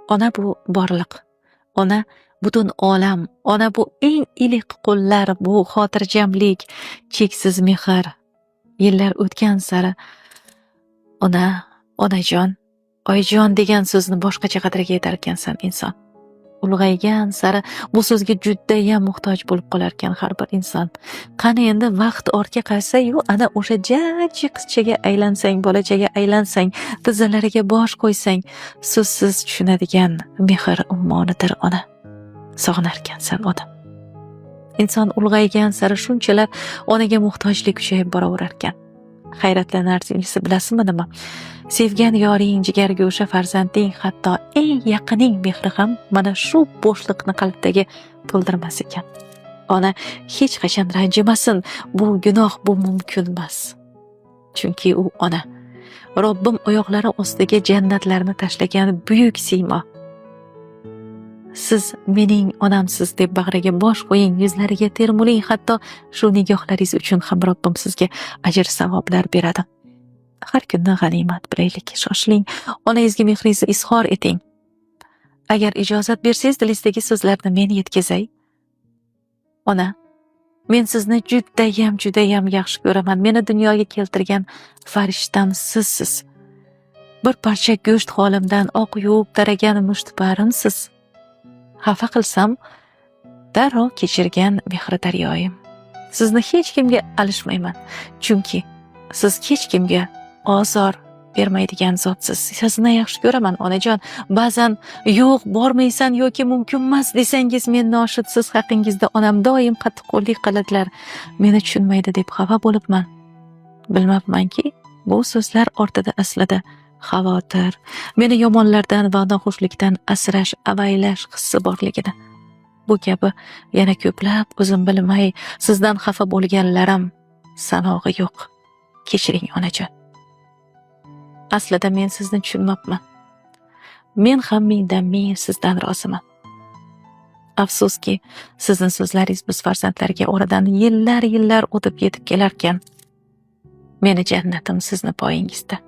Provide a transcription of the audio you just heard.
Ona bu borliq. Ona butun olam. Ona bu eng iliq qo'llar, bu xotirjamlik, cheksiz mehr. Yillar o'tgan sari ona, onajon, oyijon degan so'zni boshqacha qadriga yetar ekansan inson. Ulg'aygan sari bu so'zga judayam muhtoj bo'lib qolar ekan har bir inson. Qani endi vaqt ortga qaytsa-yu, ana o'sha jajji qizchaga aylansang, bolachaga aylansang, tizzalariga bosh qo'ysang, so'zsiz tushunadigan mehr ummonidir ona. Sog'inar ekansan odam. Inson ulg'aygan sari shunchalar onaga muhtojlik kuchayib boraverar ekan. Hayratlanarlisi bilasizmi nima? Sevgan yoring, jigargo'sha farzanding, hatto eng yaqining mehri ham mana shu bo'shliqni qalbdagi to'ldirmas ekan. Ona hech qachon ranjimasin, bu gunoh, bu mumkin emas. Chunki u ona. Robbim oyoqlari ostiga jannatlarni tashlagan buyuk siymo. Siz mening onamsiz deb bag'riga bosh qo'ying, yuzlariga termuling, hatto shu nigohlaringiz uchun ham Robbim sizga ajr savoblar beradi. Har kunni g'animat bilaylik, shoshiling, onangizga mehringizni izhor eting. Agar ijozat bersangiz, dilingizdagi so'zlarni men yetkazay. Ona, men sizni judayam yaxshi ko'raman. Meni dunyoga keltirgan farishtam sizsiz. Bir parcha go'sht holimdan oq yuvib taragan mushtparimsiz. Xafa qilsam, darrov kechirgan mehri daryoyim. Sizni hech kimga alishmayman, chunki siz hech kimga ozor bermaydigan zotsiz. Sizni yaxshi ko'raman onajon. Ba'zan yo'q, bormaysan yoki mumkin emas desangiz, men noshudsiz haqingizda onam doim qattiqqo'llik qiladilar. Meni tushunmaydi deb xafa bo'libman. Bilmabmanki, bu so'zlar ortida aslida xavotir, meni yomonlardan va noxushlikdan asrash, avaylash hissi borligini. Bu kabi yana ko'plab o'zim bilmay sizdan xafa bo'lganlarim sanog'i yo'q. Kechiring onajon. Aslida men sizni tushunmabman. Men ham mingdan ming sizdan roziman. Afsuski, sizning so'zlaringiz biz farzandlarga oradan yillar o'tib yetib kelarkan, meni jannatim sizni poyingizda.